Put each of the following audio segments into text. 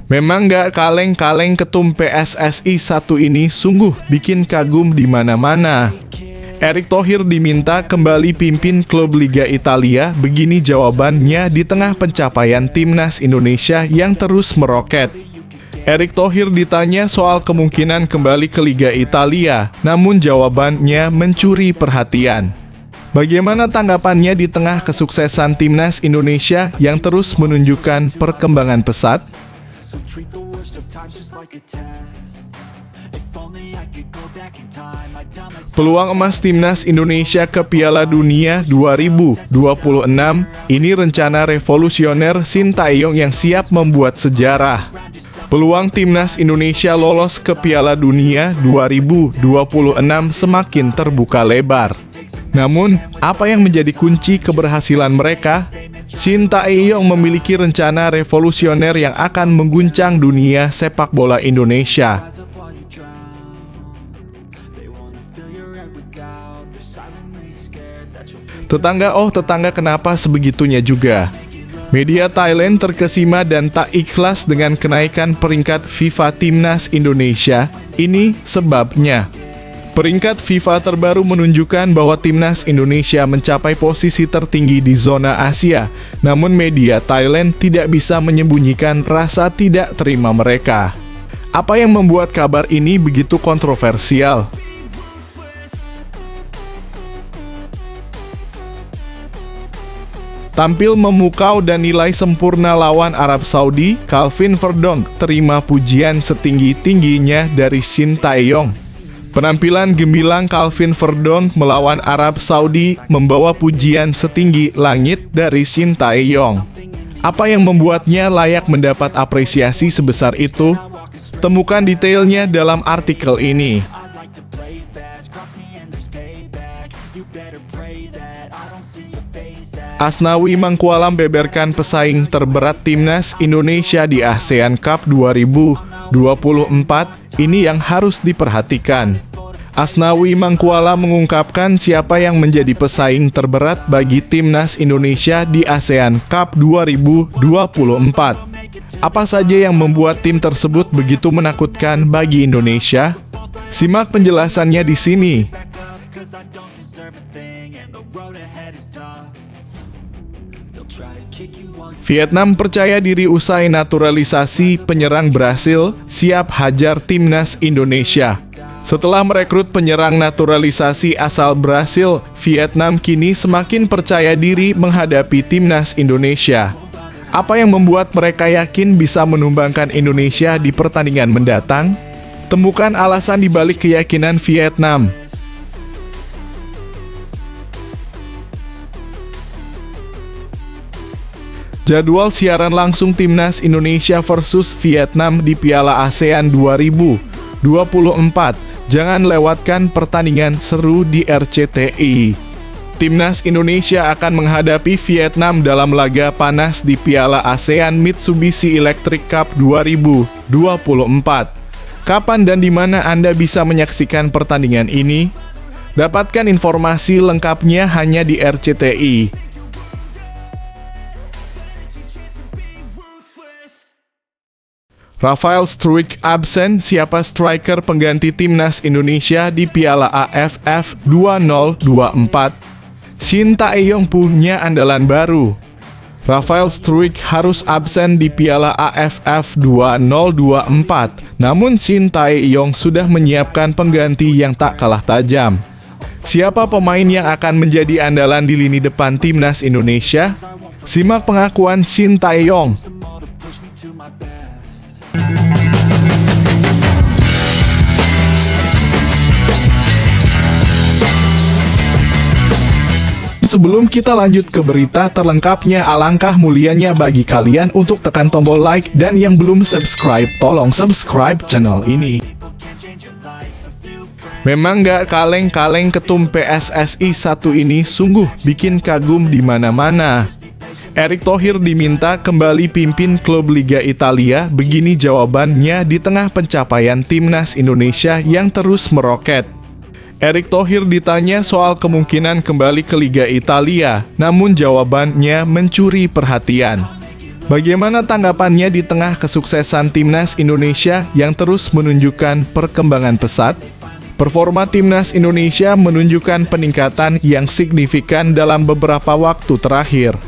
Memang nggak kaleng-kaleng ketum PSSI satu ini sungguh bikin kagum di mana-mana. Erick Thohir diminta kembali pimpin klub Liga Italia, begini jawabannya di tengah pencapaian timnas Indonesia yang terus meroket. Erick Thohir ditanya soal kemungkinan kembali ke Liga Italia, namun jawabannya mencuri perhatian. Bagaimana tanggapannya di tengah kesuksesan timnas Indonesia yang terus menunjukkan perkembangan pesat? Peluang emas timnas Indonesia ke Piala Dunia 2026 ini rencana revolusioner Sintayong yang siap membuat sejarah. Peluang timnas Indonesia lolos ke Piala Dunia 2026 semakin terbuka lebar. Namun, apa yang menjadi kunci keberhasilan mereka? Sintayong memiliki rencana revolusioner yang akan mengguncang dunia sepak bola Indonesia. Tetangga kenapa sebegitunya juga? Media Thailand terkesima dan tak ikhlas dengan kenaikan peringkat FIFA Timnas Indonesia. Ini sebabnya. Peringkat FIFA terbaru menunjukkan bahwa timnas Indonesia mencapai posisi tertinggi di zona Asia. Namun media Thailand tidak bisa menyembunyikan rasa tidak terima mereka. Apa yang membuat kabar ini begitu kontroversial? Tampil memukau dan nilai sempurna lawan Arab Saudi, Calvin Verdonk terima pujian setinggi-tingginya dari Sintayong. Penampilan gemilang Calvin Verdonk melawan Arab Saudi membawa pujian setinggi langit dari Sintayong. Apa yang membuatnya layak mendapat apresiasi sebesar itu? Temukan detailnya dalam artikel ini. Asnawi Mangkualam beberkan pesaing terberat timnas Indonesia di ASEAN Cup 2024, ini yang harus diperhatikan. Asnawi Mangkualam mengungkapkan siapa yang menjadi pesaing terberat bagi timnas Indonesia di ASEAN Cup 2024. Apa saja yang membuat tim tersebut begitu menakutkan bagi Indonesia? Simak penjelasannya di sini. Vietnam percaya diri usai naturalisasi penyerang Brasil, siap hajar timnas Indonesia. Setelah merekrut penyerang naturalisasi asal Brasil, Vietnam kini semakin percaya diri menghadapi timnas Indonesia. Apa yang membuat mereka yakin bisa menumbangkan Indonesia di pertandingan mendatang? Temukan alasan di balik keyakinan Vietnam. Jadwal siaran langsung timnas Indonesia versus Vietnam di Piala ASEAN 2024. Jangan lewatkan pertandingan seru di RCTI. Timnas Indonesia akan menghadapi Vietnam dalam laga panas di Piala ASEAN Mitsubishi Electric Cup 2024. Kapan dan di mana Anda bisa menyaksikan pertandingan ini? Dapatkan informasi lengkapnya hanya di RCTI. Rafael Struijk absen, siapa striker pengganti timnas Indonesia di Piala AFF 2024? Sintayong punya andalan baru. Rafael Struijk harus absen di Piala AFF 2024. Namun Sintayong sudah menyiapkan pengganti yang tak kalah tajam. Siapa pemain yang akan menjadi andalan di lini depan timnas Indonesia? Simak pengakuan Sintayong. Sebelum kita lanjut ke berita terlengkapnya, alangkah mulianya bagi kalian untuk tekan tombol like, dan yang belum subscribe, tolong subscribe channel ini. Memang nggak kaleng-kaleng ketum PSSI satu ini sungguh bikin kagum di mana-mana. Erick Thohir diminta kembali pimpin klub Liga Italia, begini jawabannya di tengah pencapaian timnas Indonesia yang terus meroket. Erick Thohir ditanya soal kemungkinan kembali ke Liga Italia, namun jawabannya mencuri perhatian. Bagaimana tanggapannya di tengah kesuksesan Timnas Indonesia yang terus menunjukkan perkembangan pesat? Performa Timnas Indonesia menunjukkan peningkatan yang signifikan dalam beberapa waktu terakhir.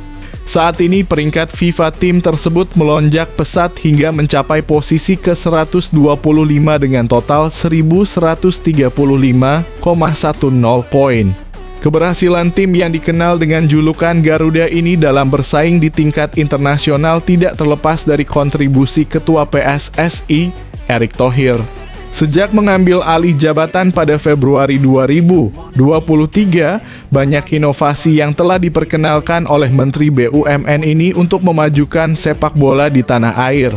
Saat ini peringkat FIFA tim tersebut melonjak pesat hingga mencapai posisi ke-125 dengan total 1.135,10 poin. Keberhasilan tim yang dikenal dengan julukan Garuda ini dalam bersaing di tingkat internasional tidak terlepas dari kontribusi Ketua PSSI, Erick Thohir. Sejak mengambil alih jabatan pada Februari 2023, banyak inovasi yang telah diperkenalkan oleh Menteri BUMN ini untuk memajukan sepak bola di tanah air.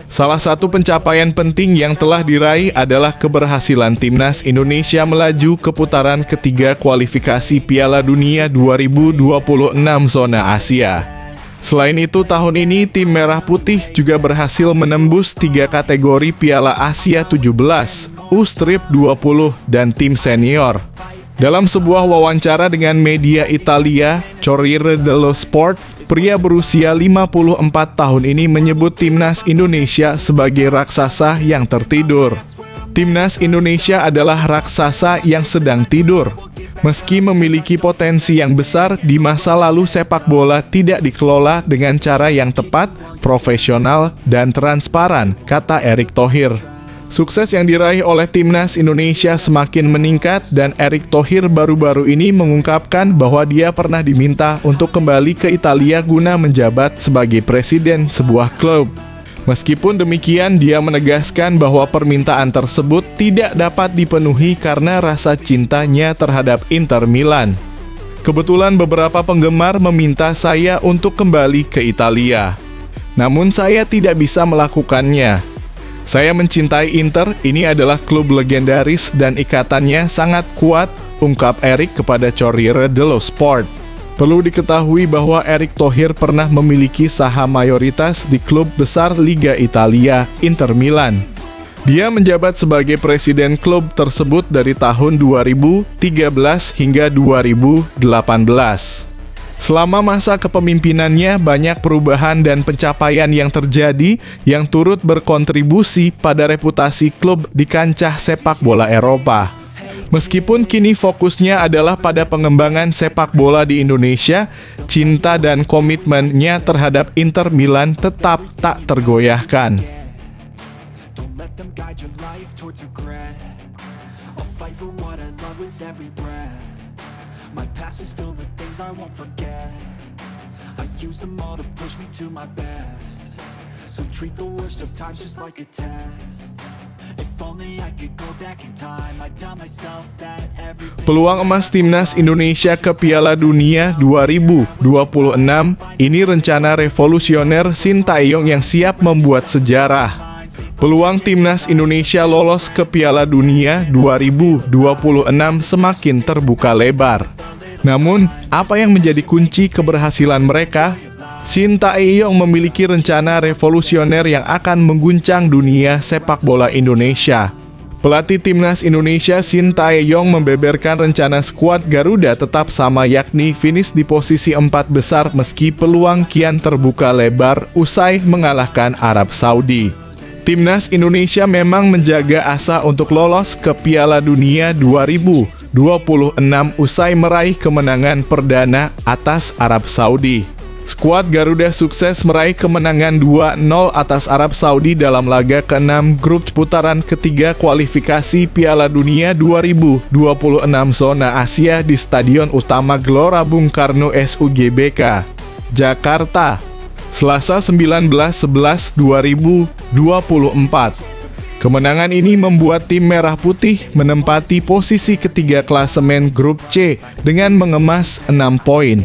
Salah satu pencapaian penting yang telah diraih adalah keberhasilan Timnas Indonesia melaju ke putaran ketiga kualifikasi Piala Dunia 2026 zona Asia. Selain itu, tahun ini tim Merah Putih juga berhasil menembus 3 kategori Piala Asia 17, U-20, dan tim senior. Dalam sebuah wawancara dengan media Italia, Corriere dello Sport, pria berusia 54 tahun ini menyebut Timnas Indonesia sebagai raksasa yang tertidur. Timnas Indonesia adalah raksasa yang sedang tidur. Meski memiliki potensi yang besar, di masa lalu sepak bola tidak dikelola dengan cara yang tepat, profesional, dan transparan, kata Erick Thohir. Sukses yang diraih oleh Timnas Indonesia semakin meningkat dan Erick Thohir baru-baru ini mengungkapkan bahwa dia pernah diminta untuk kembali ke Italia guna menjabat sebagai presiden sebuah klub. Meskipun demikian, dia menegaskan bahwa permintaan tersebut tidak dapat dipenuhi karena rasa cintanya terhadap Inter Milan. Kebetulan beberapa penggemar meminta saya untuk kembali ke Italia. Namun saya tidak bisa melakukannya. Saya mencintai Inter, ini adalah klub legendaris dan ikatannya sangat kuat, ungkap Erick kepada Corriere dello Sport. Perlu diketahui bahwa Erick Thohir pernah memiliki saham mayoritas di klub besar Liga Italia, Inter Milan. Dia menjabat sebagai presiden klub tersebut dari tahun 2013 hingga 2018. Selama masa kepemimpinannya, banyak perubahan dan pencapaian yang terjadi yang turut berkontribusi pada reputasi klub di kancah sepak bola Eropa. Meskipun kini fokusnya adalah pada pengembangan sepak bola di Indonesia, cinta dan komitmennya terhadap Inter Milan tetap tak tergoyahkan. My past is filled with things I won't forget. I use them all to push me to my best. So treat the worst of times just like a test. If only I could go back in time, I'd tell myself that everything. Peluang emas Timnas Indonesia ke Piala Dunia 2026 ini rencana revolusioner Sintayong yang siap membuat sejarah. Peluang Timnas Indonesia lolos ke Piala Dunia 2026 semakin terbuka lebar. Namun, apa yang menjadi kunci keberhasilan mereka? Sintayong memiliki rencana revolusioner yang akan mengguncang dunia sepak bola Indonesia. Pelatih Timnas Indonesia Sintayong membeberkan rencana skuad Garuda tetap sama, yakni finish di posisi 4 besar meski peluang kian terbuka lebar usai mengalahkan Arab Saudi. Timnas Indonesia memang menjaga asa untuk lolos ke Piala Dunia 2026 usai meraih kemenangan perdana atas Arab Saudi. Skuad Garuda sukses meraih kemenangan 2-0 atas Arab Saudi dalam laga ke-6 grup putaran ketiga kualifikasi Piala Dunia 2026 zona Asia di Stadion Utama Gelora Bung Karno SUGBK, Jakarta, Selasa 19/11/2024. Kemenangan ini membuat tim Merah Putih menempati posisi ketiga klasemen grup C dengan mengemas 6 poin.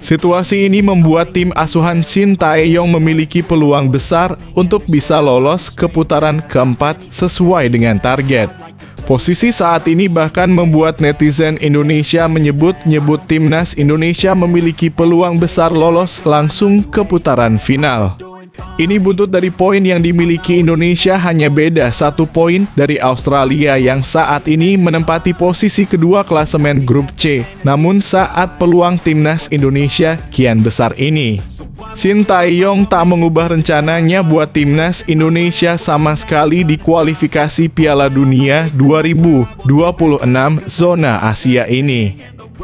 Situasi ini membuat tim asuhan Sintayong memiliki peluang besar untuk bisa lolos ke putaran keempat sesuai dengan target. Posisi saat ini bahkan membuat netizen Indonesia menyebut-nyebut Timnas Indonesia memiliki peluang besar lolos langsung ke putaran final. Ini buntut dari poin yang dimiliki Indonesia hanya beda 1 poin dari Australia yang saat ini menempati posisi kedua klasemen grup C. Namun saat peluang Timnas Indonesia kian besar ini. Shin Tae-yong tak mengubah rencananya buat timnas Indonesia sama sekali di kualifikasi Piala Dunia 2026 zona Asia ini.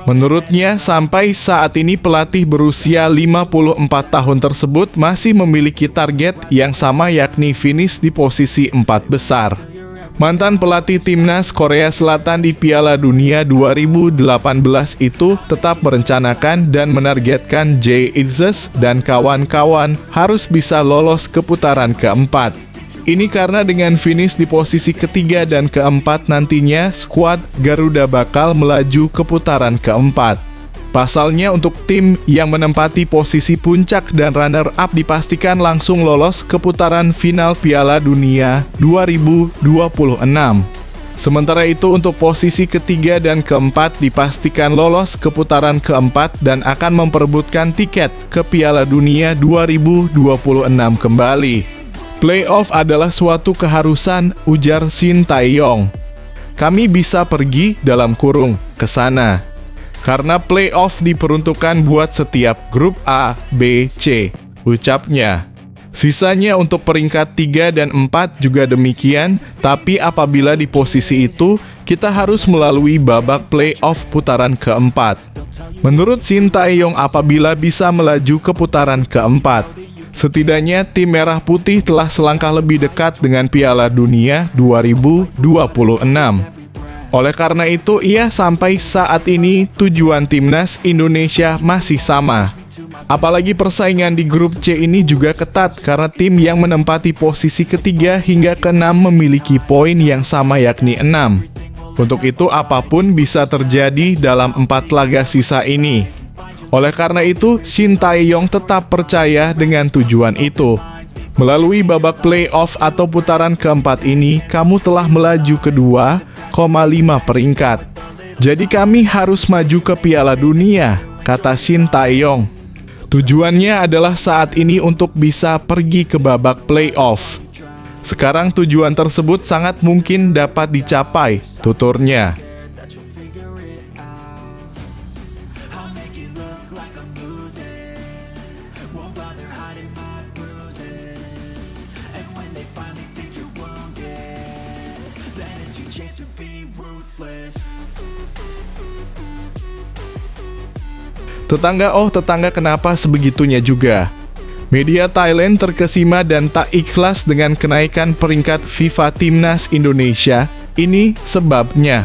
Menurutnya, sampai saat ini pelatih berusia 54 tahun tersebut masih memiliki target yang sama, yakni finish di posisi 4 besar. Mantan pelatih timnas Korea Selatan di Piala Dunia 2018 itu tetap merencanakan dan menargetkan Jay Itzes dan kawan-kawan harus bisa lolos ke putaran keempat. Ini karena dengan finish di posisi ketiga dan keempat nantinya skuad Garuda bakal melaju ke putaran keempat. Pasalnya untuk tim yang menempati posisi puncak dan runner-up dipastikan langsung lolos ke putaran final Piala Dunia 2026. Sementara itu untuk posisi ketiga dan keempat dipastikan lolos ke putaran keempat dan akan memperebutkan tiket ke Piala Dunia 2026 kembali. Playoff adalah suatu keharusan, ujar Shin Tae-yong. Kami bisa pergi dalam kurung ke sana. Karena playoff diperuntukkan buat setiap grup A, B, C, ucapnya. Sisanya untuk peringkat 3 dan 4 juga demikian, tapi apabila di posisi itu, kita harus melalui babak playoff putaran keempat. Menurut Shin Tae-yong, apabila bisa melaju ke putaran keempat, setidaknya tim Merah Putih telah selangkah lebih dekat dengan Piala Dunia 2026. Oleh karena itu, ia sampai saat ini tujuan timnas Indonesia masih sama. Apalagi persaingan di grup C ini juga ketat karena tim yang menempati posisi ketiga hingga ke-6 memiliki poin yang sama, yakni 6. Untuk itu apapun bisa terjadi dalam 4 laga sisa ini. Oleh karena itu, Shin Tae-yong tetap percaya dengan tujuan itu. Melalui babak playoff atau putaran keempat ini, kamu telah melaju ke 2,5 peringkat. Jadi kami harus maju ke Piala Dunia, kata Shin Tae-yong. Tujuannya adalah saat ini untuk bisa pergi ke babak playoff. Sekarang tujuan tersebut sangat mungkin dapat dicapai, tuturnya. Tetangga kenapa sebegitunya juga? Media Thailand terkesima dan tak ikhlas dengan kenaikan peringkat FIFA Timnas Indonesia. Ini sebabnya.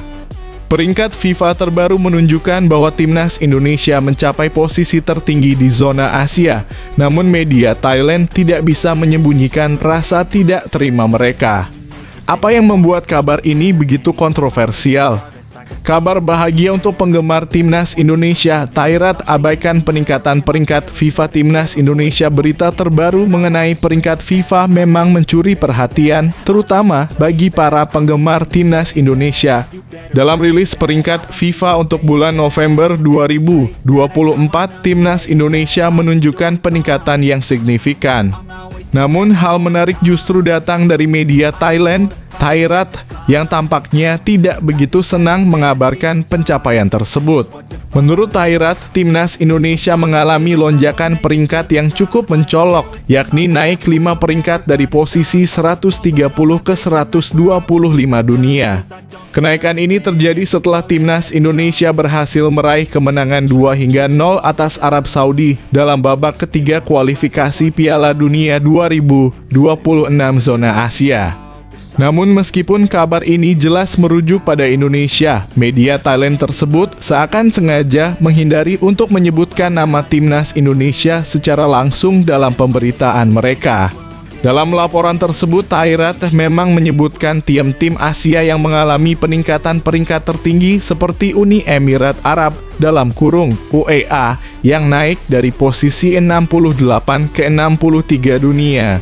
Peringkat FIFA terbaru menunjukkan bahwa Timnas Indonesia mencapai posisi tertinggi di zona Asia. Namun media Thailand tidak bisa menyembunyikan rasa tidak terima mereka. Apa yang membuat kabar ini begitu kontroversial? Kabar bahagia untuk penggemar Timnas Indonesia, Thairat abaikan peningkatan peringkat FIFA Timnas Indonesia. Berita terbaru mengenai peringkat FIFA memang mencuri perhatian, terutama bagi para penggemar Timnas Indonesia. Dalam rilis peringkat FIFA untuk bulan November 2024, Timnas Indonesia menunjukkan peningkatan yang signifikan. Namun hal menarik justru datang dari media Thailand, Thairat, yang tampaknya tidak begitu senang mengabarkan pencapaian tersebut. Menurut Thairat, Timnas Indonesia mengalami lonjakan peringkat yang cukup mencolok, yakni naik 5 peringkat dari posisi 130 ke 125 dunia. Kenaikan ini terjadi setelah Timnas Indonesia berhasil meraih kemenangan 2-0 atas Arab Saudi dalam babak ketiga kualifikasi Piala Dunia 2026 zona Asia. Namun meskipun kabar ini jelas merujuk pada Indonesia, media Thailand tersebut seakan sengaja menghindari untuk menyebutkan nama Timnas Indonesia secara langsung dalam pemberitaan mereka. Dalam laporan tersebut, Thairat memang menyebutkan tim Asia yang mengalami peningkatan peringkat tertinggi seperti Uni Emirat Arab dalam kurung UEA yang naik dari posisi 68 ke 63 dunia.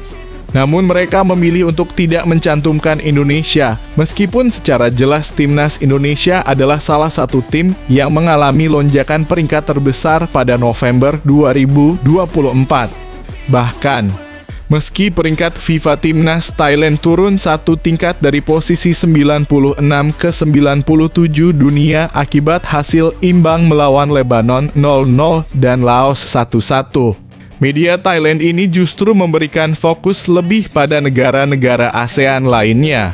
Namun mereka memilih untuk tidak mencantumkan Indonesia, meskipun secara jelas Timnas Indonesia adalah salah satu tim yang mengalami lonjakan peringkat terbesar pada November 2024. Bahkan, meski peringkat FIFA Timnas Thailand turun satu tingkat dari posisi 96 ke 97 dunia akibat hasil imbang melawan Lebanon 0-0 dan Laos 1-1. Media Thailand ini justru memberikan fokus lebih pada negara-negara ASEAN lainnya.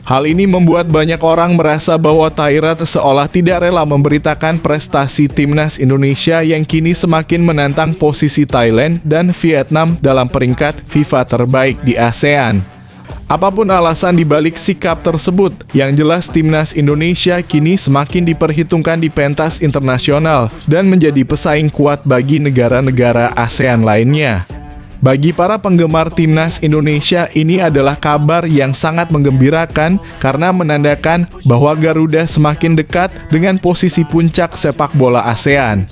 Hal ini membuat banyak orang merasa bahwa Thairat seolah tidak rela memberitakan prestasi timnas Indonesia yang kini semakin menantang posisi Thailand dan Vietnam dalam peringkat FIFA terbaik di ASEAN. Apapun alasan dibalik sikap tersebut, yang jelas timnas Indonesia kini semakin diperhitungkan di pentas internasional dan menjadi pesaing kuat bagi negara-negara ASEAN lainnya. Bagi para penggemar timnas Indonesia, ini adalah kabar yang sangat menggembirakan karena menandakan bahwa Garuda semakin dekat dengan posisi puncak sepak bola ASEAN.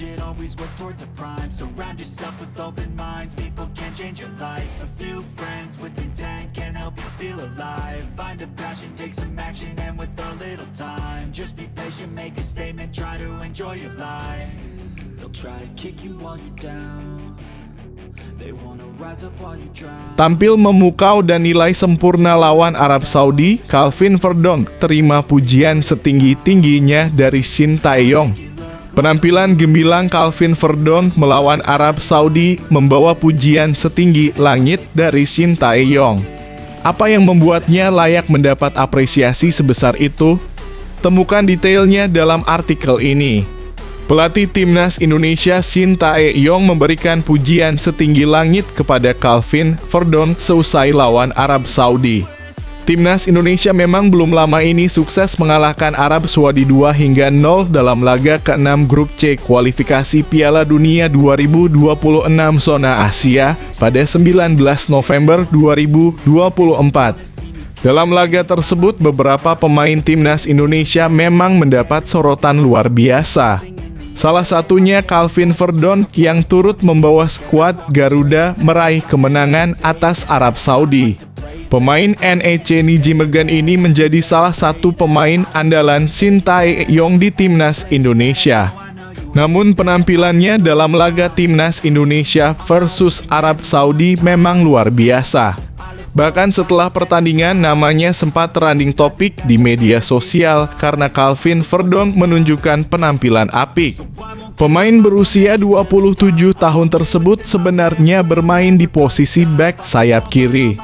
Tampil memukau dan nilai sempurna lawan Arab Saudi, Calvin Verdonk terima pujian setinggi-tingginya dari Shin Tae-yong. Penampilan gemilang Calvin Verdonk melawan Arab Saudi membawa pujian setinggi langit dari Shin Tae-yong. Apa yang membuatnya layak mendapat apresiasi sebesar itu? Temukan detailnya dalam artikel ini. Pelatih timnas Indonesia Shin Tae-yong memberikan pujian setinggi langit kepada Calvin Verdonk seusai lawan Arab Saudi. Timnas Indonesia memang belum lama ini sukses mengalahkan Arab Saudi 2-0 dalam laga ke-6 Grup C kualifikasi Piala Dunia 2026 zona Asia pada 19 November 2024. Dalam laga tersebut, beberapa pemain timnas Indonesia memang mendapat sorotan luar biasa. Salah satunya Calvin Verdonk yang turut membawa skuad Garuda meraih kemenangan atas Arab Saudi. Pemain NEC Nijmegen ini menjadi salah satu pemain andalan Shin Tae-yong di timnas Indonesia. Namun penampilannya dalam laga timnas Indonesia versus Arab Saudi memang luar biasa. Bahkan setelah pertandingan, namanya sempat trending topik di media sosial karena Calvin Verdonk menunjukkan penampilan apik. Pemain berusia 27 tahun tersebut sebenarnya bermain di posisi bek sayap kiri.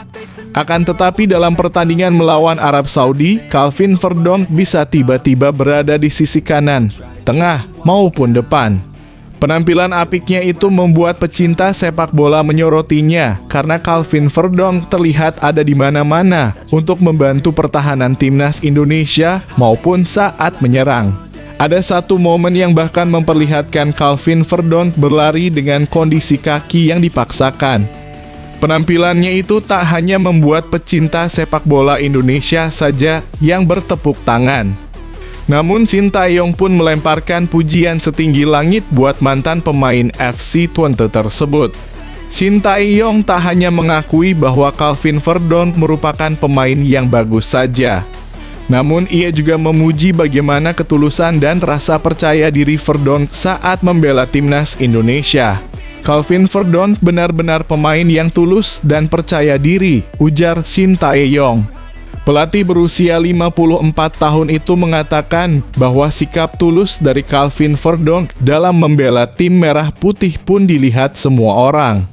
Akan tetapi dalam pertandingan melawan Arab Saudi, Calvin Verdonk bisa tiba-tiba berada di sisi kanan, tengah, maupun depan. Penampilan apiknya itu membuat pecinta sepak bola menyorotinya karena Calvin Verdonk terlihat ada di mana-mana untuk membantu pertahanan timnas Indonesia maupun saat menyerang. Ada satu momen yang bahkan memperlihatkan Calvin Verdonk berlari dengan kondisi kaki yang dipaksakan. Penampilannya itu tak hanya membuat pecinta sepak bola Indonesia saja yang bertepuk tangan. Namun Shin Tae-yong pun melemparkan pujian setinggi langit buat mantan pemain FC Twente tersebut. Shin Tae-yong tak hanya mengakui bahwa Calvin Verdonk merupakan pemain yang bagus saja. Namun ia juga memuji bagaimana ketulusan dan rasa percaya diri Verdonk saat membela timnas Indonesia. Calvin Verdonk benar-benar pemain yang tulus dan percaya diri, ujar Shin Tae-yong. Pelatih berusia 54 tahun itu mengatakan bahwa sikap tulus dari Calvin Verdonk dalam membela tim merah putih pun dilihat semua orang.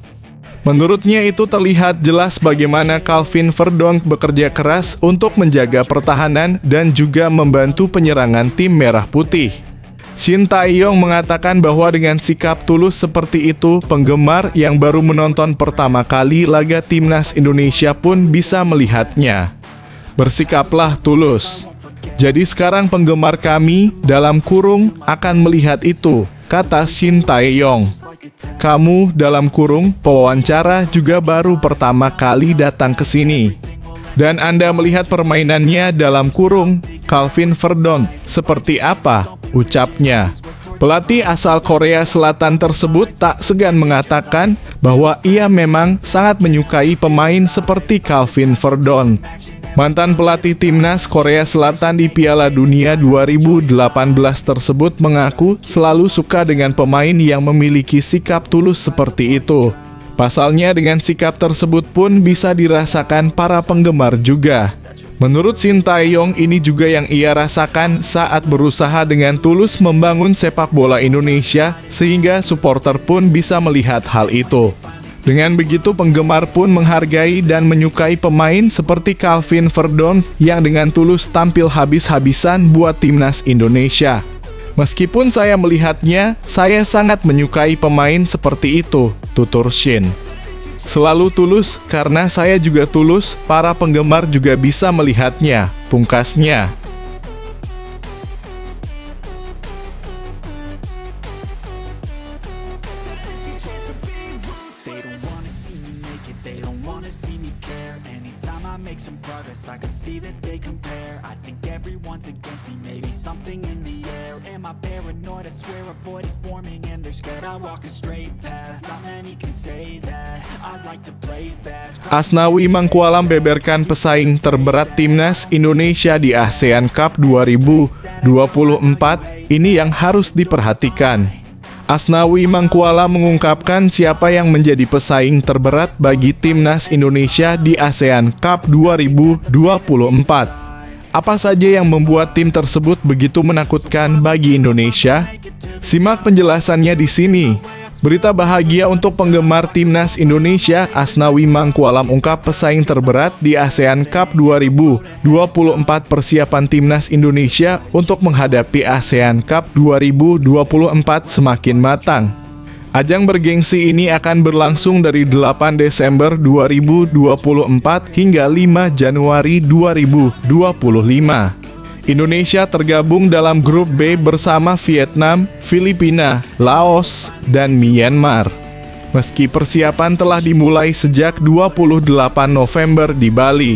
Menurutnya itu terlihat jelas bagaimana Calvin Verdonk bekerja keras untuk menjaga pertahanan dan juga membantu penyerangan tim merah putih. Shin Tae-yong mengatakan bahwa dengan sikap tulus seperti itu, penggemar yang baru menonton pertama kali laga timnas Indonesia pun bisa melihatnya. Bersikaplah tulus. Jadi sekarang penggemar kami dalam kurung akan melihat itu, kata Shin Tae-yong. Kamu dalam kurung pewawancara juga baru pertama kali datang ke sini. Dan Anda melihat permainannya dalam kurung Calvin Verdonk seperti apa, ucapnya. Pelatih asal Korea Selatan tersebut tak segan mengatakan bahwa ia memang sangat menyukai pemain seperti Calvin Verdonk. Mantan pelatih timnas Korea Selatan di Piala Dunia 2018 tersebut mengaku selalu suka dengan pemain yang memiliki sikap tulus seperti itu. Pasalnya dengan sikap tersebut pun bisa dirasakan para penggemar juga. Menurut Shin Tae-yong, ini juga yang ia rasakan saat berusaha dengan tulus membangun sepak bola Indonesia sehingga supporter pun bisa melihat hal itu. Dengan begitu penggemar pun menghargai dan menyukai pemain seperti Calvin Verdon yang dengan tulus tampil habis-habisan buat timnas Indonesia. Meskipun saya melihatnya, saya sangat menyukai pemain seperti itu, tutur Shin. Selalu tulus karena saya juga tulus, para penggemar juga bisa melihatnya, pungkasnya. Asnawi Mangkualam beberkan pesaing terberat timnas Indonesia di ASEAN Cup 2024, ini yang harus diperhatikan. Asnawi Mangkualam mengungkapkan siapa yang menjadi pesaing terberat bagi timnas Indonesia di ASEAN Cup 2024. Apa saja yang membuat tim tersebut begitu menakutkan bagi Indonesia? Simak penjelasannya di sini. Berita bahagia untuk penggemar timnas Indonesia, Asnawi Mangkualam ungkap pesaing terberat di ASEAN Cup 2024 persiapan timnas Indonesia untuk menghadapi ASEAN Cup 2024 semakin matang. Ajang bergengsi ini akan berlangsung dari 8 Desember 2024 hingga 5 Januari 2025. Indonesia tergabung dalam grup B bersama Vietnam, Filipina, Laos, dan Myanmar. Meski persiapan telah dimulai sejak 28 November di Bali,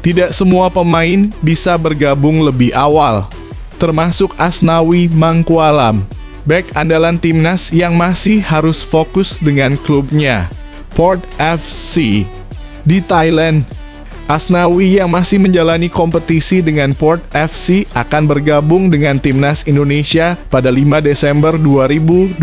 tidak semua pemain bisa bergabung lebih awal, termasuk Asnawi Mangkualam, bek andalan timnas yang masih harus fokus dengan klubnya, Port FC, di Thailand. Asnawi yang masih menjalani kompetisi dengan Port FC akan bergabung dengan timnas Indonesia pada 5 Desember 2024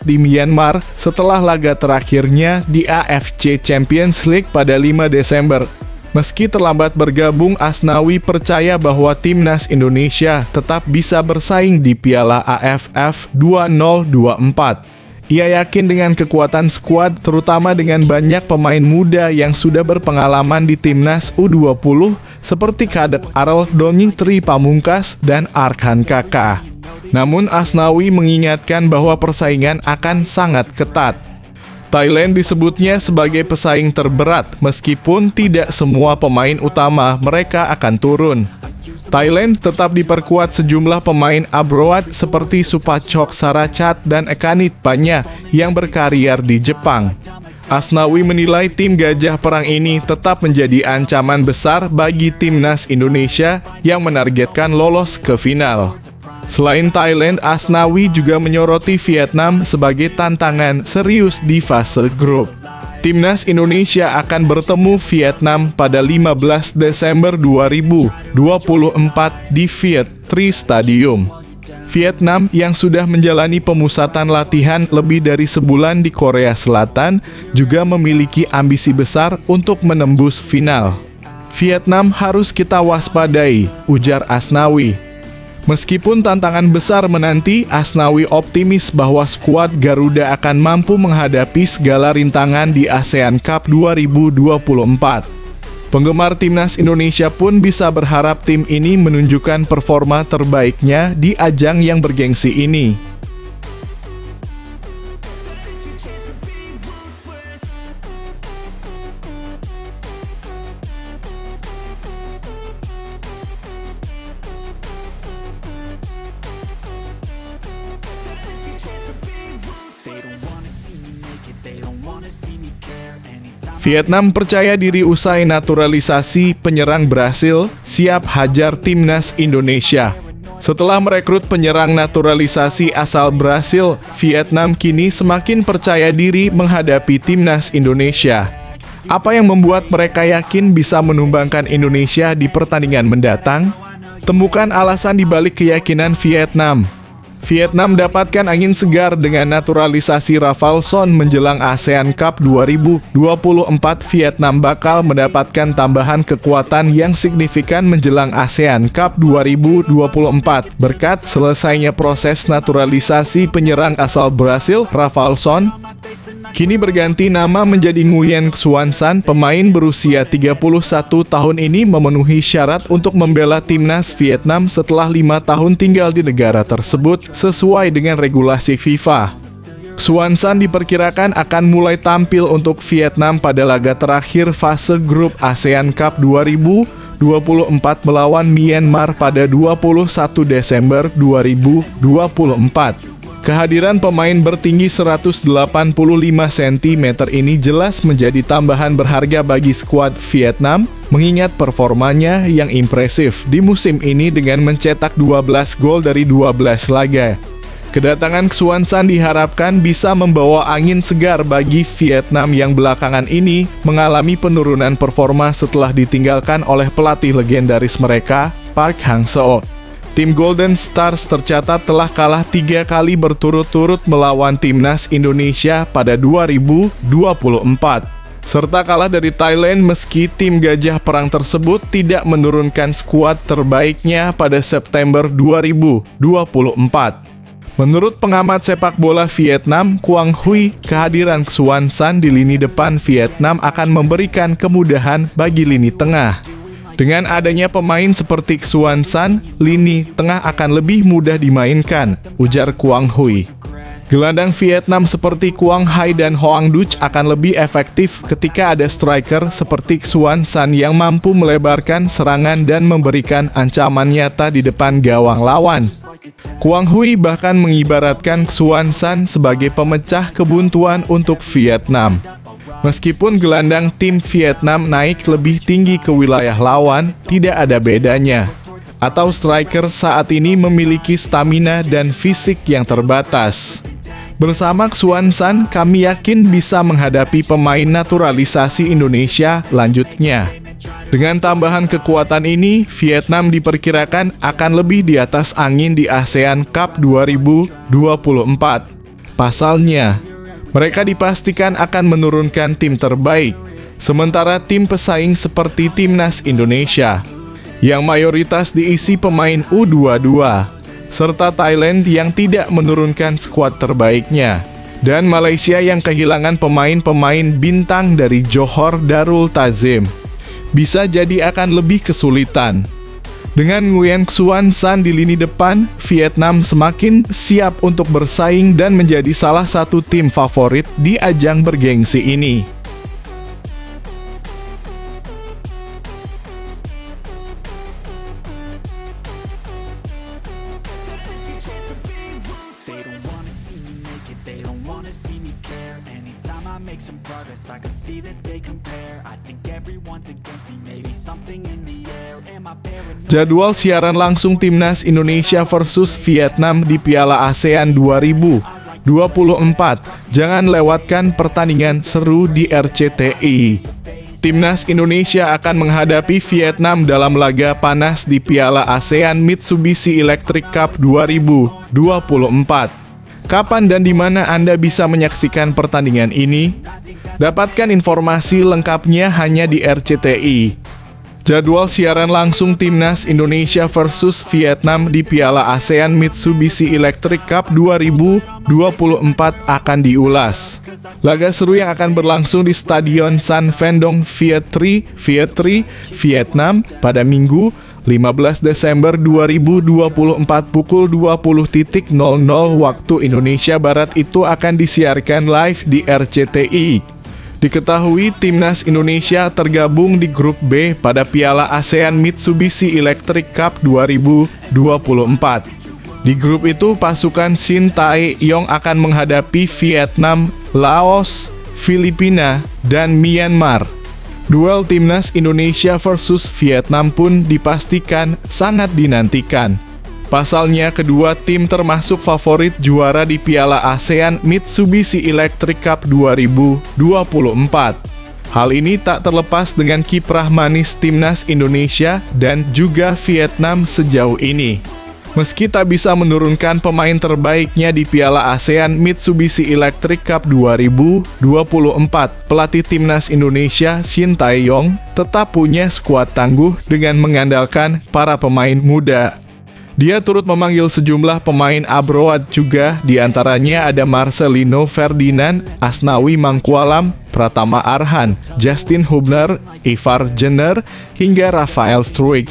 di Myanmar setelah laga terakhirnya di AFC Champions League pada 5 Desember. Meski terlambat bergabung, Asnawi percaya bahwa timnas Indonesia tetap bisa bersaing di Piala AFF 2024. Ia yakin dengan kekuatan skuad, terutama dengan banyak pemain muda yang sudah berpengalaman di timnas U20 seperti Kadek Arel, Donying Tri Pamungkas, dan Arkan Kaka. Namun Asnawi mengingatkan bahwa persaingan akan sangat ketat. Thailand disebutnya sebagai pesaing terberat, meskipun tidak semua pemain utama mereka akan turun. Thailand tetap diperkuat sejumlah pemain abroad seperti Supachok Sarachat dan Ekanit Panya yang berkarier di Jepang. Asnawi menilai tim Gajah Perang ini tetap menjadi ancaman besar bagi timnas Indonesia yang menargetkan lolos ke final. Selain Thailand, Asnawi juga menyoroti Vietnam sebagai tantangan serius di fase grup. Timnas Indonesia akan bertemu Vietnam pada 15 Desember 2024 di Viet Tri Stadium. Vietnam yang sudah menjalani pemusatan latihan lebih dari sebulan di Korea Selatan juga memiliki ambisi besar untuk menembus final. Vietnam harus kita waspadai, ujar Asnawi. Meskipun tantangan besar menanti, Asnawi optimis bahwa skuad Garuda akan mampu menghadapi segala rintangan di ASEAN Cup 2024. Penggemar timnas Indonesia pun bisa berharap tim ini menunjukkan performa terbaiknya di ajang yang bergengsi ini. Vietnam percaya diri usai naturalisasi penyerang Brasil, siap hajar timnas Indonesia. Setelah merekrut penyerang naturalisasi asal Brasil, Vietnam kini semakin percaya diri menghadapi timnas Indonesia. Apa yang membuat mereka yakin bisa menumbangkan Indonesia di pertandingan mendatang? Temukan alasan di balik keyakinan Vietnam. Vietnam dapatkan angin segar dengan naturalisasi Rafaelson menjelang ASEAN Cup 2024. Vietnam bakal mendapatkan tambahan kekuatan yang signifikan menjelang ASEAN Cup 2024 berkat selesainya proses naturalisasi penyerang asal Brasil, Rafaelson. Kini berganti nama menjadi Nguyen Xuan San, pemain berusia 31 tahun ini memenuhi syarat untuk membela timnas Vietnam setelah 5 tahun tinggal di negara tersebut sesuai dengan regulasi FIFA. Xuan San diperkirakan akan mulai tampil untuk Vietnam pada laga terakhir fase grup ASEAN Cup 2024 melawan Myanmar pada 21 Desember 2024. Kehadiran pemain bertinggi 185 cm ini jelas menjadi tambahan berharga bagi skuad Vietnam, mengingat performanya yang impresif di musim ini dengan mencetak 12 gol dari 12 laga. Kedatangan Xuan San diharapkan bisa membawa angin segar bagi Vietnam yang belakangan ini mengalami penurunan performa setelah ditinggalkan oleh pelatih legendaris mereka, Park Hang-seo. Tim Golden Stars tercatat telah kalah 3 kali berturut-turut melawan timnas Indonesia pada 2024, serta kalah dari Thailand meski tim Gajah Perang tersebut tidak menurunkan skuad terbaiknya pada September 2024. Menurut pengamat sepak bola Vietnam, Quang Huy, kehadiran Xuan San di lini depan Vietnam akan memberikan kemudahan bagi lini tengah. Dengan adanya pemain seperti Xuan San, lini tengah akan lebih mudah dimainkan, ujar Quang Huy. Gelandang Vietnam seperti Quang Hai dan Hoang Duc akan lebih efektif ketika ada striker seperti Xuan San yang mampu melebarkan serangan dan memberikan ancaman nyata di depan gawang lawan. Quang Huy bahkan mengibaratkan Xuan San sebagai pemecah kebuntuan untuk Vietnam. Meskipun gelandang tim Vietnam naik lebih tinggi ke wilayah lawan, tidak ada bedanya. Atau striker saat ini memiliki stamina dan fisik yang terbatas. Bersama Xuan San, kami yakin bisa menghadapi pemain naturalisasi Indonesia lanjutnya. Dengan tambahan kekuatan ini, Vietnam diperkirakan akan lebih di atas angin di ASEAN Cup 2024. Pasalnya, mereka dipastikan akan menurunkan tim terbaik, sementara tim pesaing seperti Timnas Indonesia, yang mayoritas diisi pemain U22, serta Thailand yang tidak menurunkan skuad terbaiknya, dan Malaysia yang kehilangan pemain-pemain bintang dari Johor Darul Ta'zim, bisa jadi akan lebih kesulitan. Dengan Nguyen Xuan San di lini depan, Vietnam semakin siap untuk bersaing dan menjadi salah satu tim favorit di ajang bergengsi ini. Make some progress, I can see that they compare. I think everyone's against me, maybe something in the air. Am I paranoid? Jadwal siaran langsung Timnas Indonesia versus Vietnam di Piala ASEAN 2024. Jangan lewatkan pertandingan seru di RCTI. Timnas Indonesia akan menghadapi Vietnam dalam laga panas di Piala ASEAN Mitsubishi Electric Cup 2024. Kapan dan di mana Anda bisa menyaksikan pertandingan ini? Dapatkan informasi lengkapnya hanya di RCTI. Jadwal siaran langsung Timnas Indonesia versus Vietnam di Piala ASEAN Mitsubishi Electric Cup 2024 akan diulas. Laga seru yang akan berlangsung di Stadion San Vendong Viet Tri, Vietnam pada Minggu 15 Desember 2024 pukul 20.00 waktu Indonesia Barat itu akan disiarkan live di RCTI. Diketahui Timnas Indonesia tergabung di grup B pada Piala ASEAN Mitsubishi Electric Cup 2024. Di grup itu pasukan Shin Tae-yong akan menghadapi Vietnam, Laos, Filipina, dan Myanmar. Duel Timnas Indonesia versus Vietnam pun dipastikan sangat dinantikan. Pasalnya kedua tim termasuk favorit juara di Piala ASEAN Mitsubishi Electric Cup 2024. Hal ini tak terlepas dengan kiprah manis Timnas Indonesia dan juga Vietnam sejauh ini. Meski tak bisa menurunkan pemain terbaiknya di Piala ASEAN Mitsubishi Electric Cup 2024, pelatih Timnas Indonesia Shin Tae-yong tetap punya skuad tangguh dengan mengandalkan para pemain muda. Dia turut memanggil sejumlah pemain abroad juga, diantaranya ada Marcelino Ferdinand, Asnawi Mangkualam, Pratama Arhan, Justin Hubner, Ivar Jenner, hingga Rafael Struijk.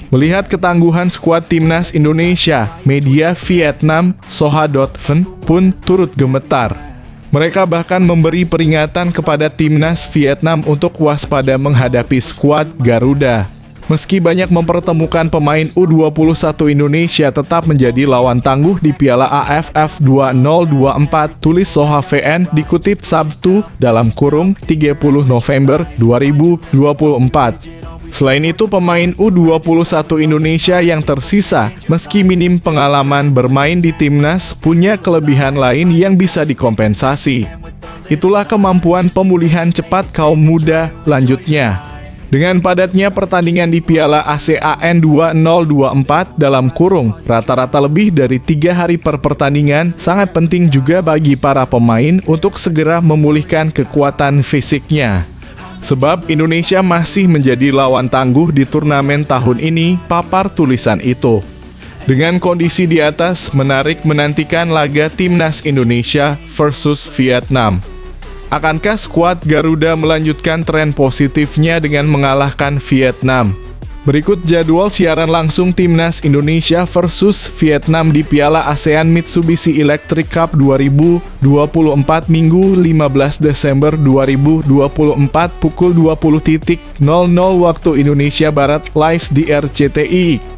Melihat ketangguhan skuad timnas Indonesia, media Vietnam Soha.ven pun turut gemetar. Mereka bahkan memberi peringatan kepada timnas Vietnam untuk waspada menghadapi skuad Garuda. Meski banyak mempertemukan pemain U21 Indonesia tetap menjadi lawan tangguh di Piala AFF 2024, tulis Soha VN dikutip Sabtu (30 November 2024). Selain itu, pemain U21 Indonesia yang tersisa, meski minim pengalaman bermain di timnas, punya kelebihan lain yang bisa dikompensasi. Itulah kemampuan pemulihan cepat kaum muda lanjutnya. Dengan padatnya pertandingan di Piala ASEAN 2024 rata-rata lebih dari 3 hari per pertandingan, sangat penting juga bagi para pemain untuk segera memulihkan kekuatan fisiknya. Sebab Indonesia masih menjadi lawan tangguh di turnamen tahun ini, papar tulisan itu. Dengan kondisi di atas, menarik menantikan laga timnas Indonesia versus Vietnam. Akankah skuad Garuda melanjutkan tren positifnya dengan mengalahkan Vietnam? Berikut jadwal siaran langsung timnas Indonesia versus Vietnam di Piala ASEAN Mitsubishi Electric Cup 2024 Minggu 15 Desember 2024 pukul 20.00 waktu Indonesia Barat live di RCTI.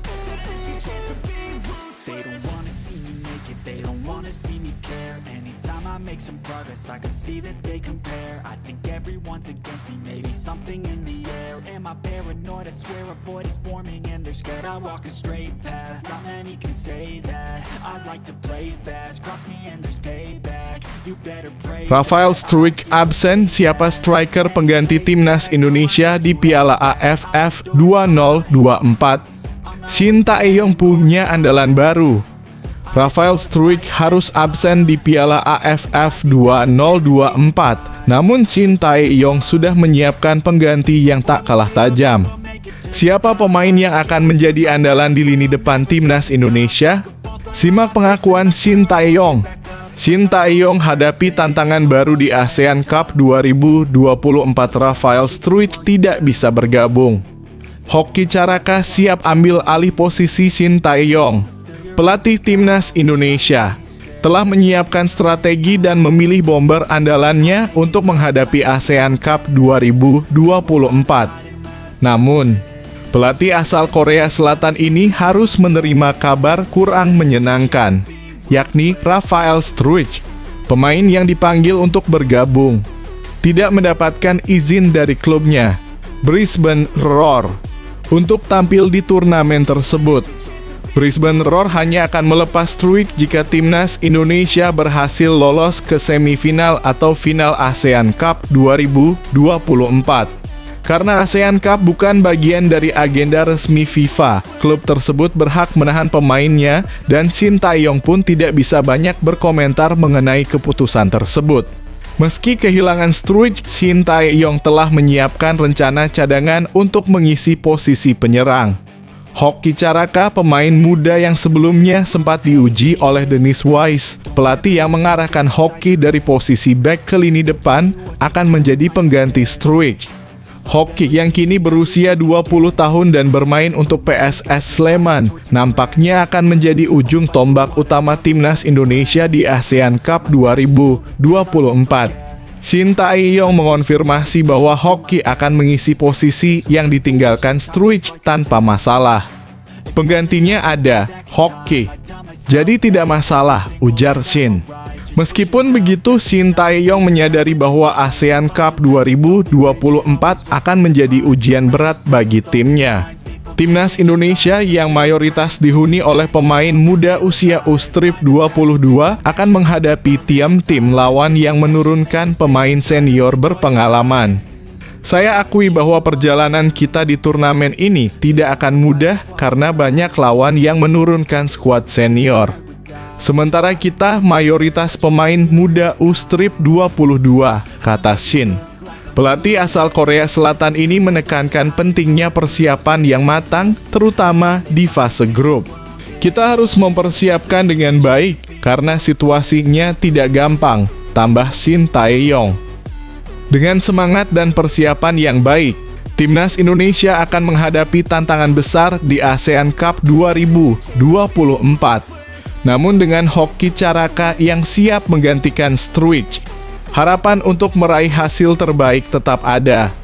Make some progress, I can see that they compare. I think everyone's against me, maybe something in the air. Am I paranoid? I swear a void is forming and they're scared. I walk a straight path, not many can say that. I like to play fast, cross me and there's payback. You better pray. Rafael Struijk absen, siapa striker pengganti timnas Indonesia di Piala AFF 2024? Shin Tae-yong punya andalan baru. Rafael Struijk harus absen di Piala AFF 2024. Namun Shin Tae-yong sudah menyiapkan pengganti yang tak kalah tajam. Siapa pemain yang akan menjadi andalan di lini depan timnas Indonesia? Simak pengakuan Shin Tae-yong. Shin Tae-yong hadapi tantangan baru di ASEAN Cup 2024. Rafael Struijk tidak bisa bergabung. Hoki Caraka siap ambil alih posisi Shin Tae-yong. Pelatih timnas Indonesia telah menyiapkan strategi dan memilih bomber andalannya untuk menghadapi ASEAN Cup 2024. Namun, pelatih asal Korea Selatan ini harus menerima kabar kurang menyenangkan, yakni Rafael Struijk, pemain yang dipanggil untuk bergabung, tidak mendapatkan izin dari klubnya, Brisbane Roar, untuk tampil di turnamen tersebut. Brisbane Roar hanya akan melepas Struijk jika timnas Indonesia berhasil lolos ke semifinal atau final ASEAN Cup 2024. Karena ASEAN Cup bukan bagian dari agenda resmi FIFA, klub tersebut berhak menahan pemainnya dan Shin Tae-yong pun tidak bisa banyak berkomentar mengenai keputusan tersebut. Meski kehilangan Struijk, Shin Tae-yong telah menyiapkan rencana cadangan untuk mengisi posisi penyerang. Hoki Caraka, pemain muda yang sebelumnya sempat diuji oleh Dennis Wise, pelatih yang mengarahkan Hoki dari posisi back ke lini depan, akan menjadi pengganti Struijk. Hoki yang kini berusia 20 tahun dan bermain untuk PSS Sleman, nampaknya akan menjadi ujung tombak utama timnas Indonesia di ASEAN Cup 2024. Shin Tae-yong mengonfirmasi bahwa Hoki akan mengisi posisi yang ditinggalkan Struijk tanpa masalah. Penggantinya ada Hoki, jadi tidak masalah, ujar Shin. Meskipun begitu, Shin Tae-yong menyadari bahwa ASEAN Cup 2024 akan menjadi ujian berat bagi timnya. Timnas Indonesia yang mayoritas dihuni oleh pemain muda usia U-Strip 22 akan menghadapi tim lawan yang menurunkan pemain senior berpengalaman. Saya akui bahwa perjalanan kita di turnamen ini tidak akan mudah karena banyak lawan yang menurunkan skuad senior. Sementara kita mayoritas pemain muda U-Strip 22, kata Shin. Pelatih asal Korea Selatan ini menekankan pentingnya persiapan yang matang, terutama di fase grup. Kita harus mempersiapkan dengan baik karena situasinya tidak gampang, tambah Shin Tae-yong. Dengan semangat dan persiapan yang baik, Timnas Indonesia akan menghadapi tantangan besar di ASEAN Cup 2024. Namun dengan Hoki Caraka yang siap menggantikan Sturridge, harapan untuk meraih hasil terbaik tetap ada.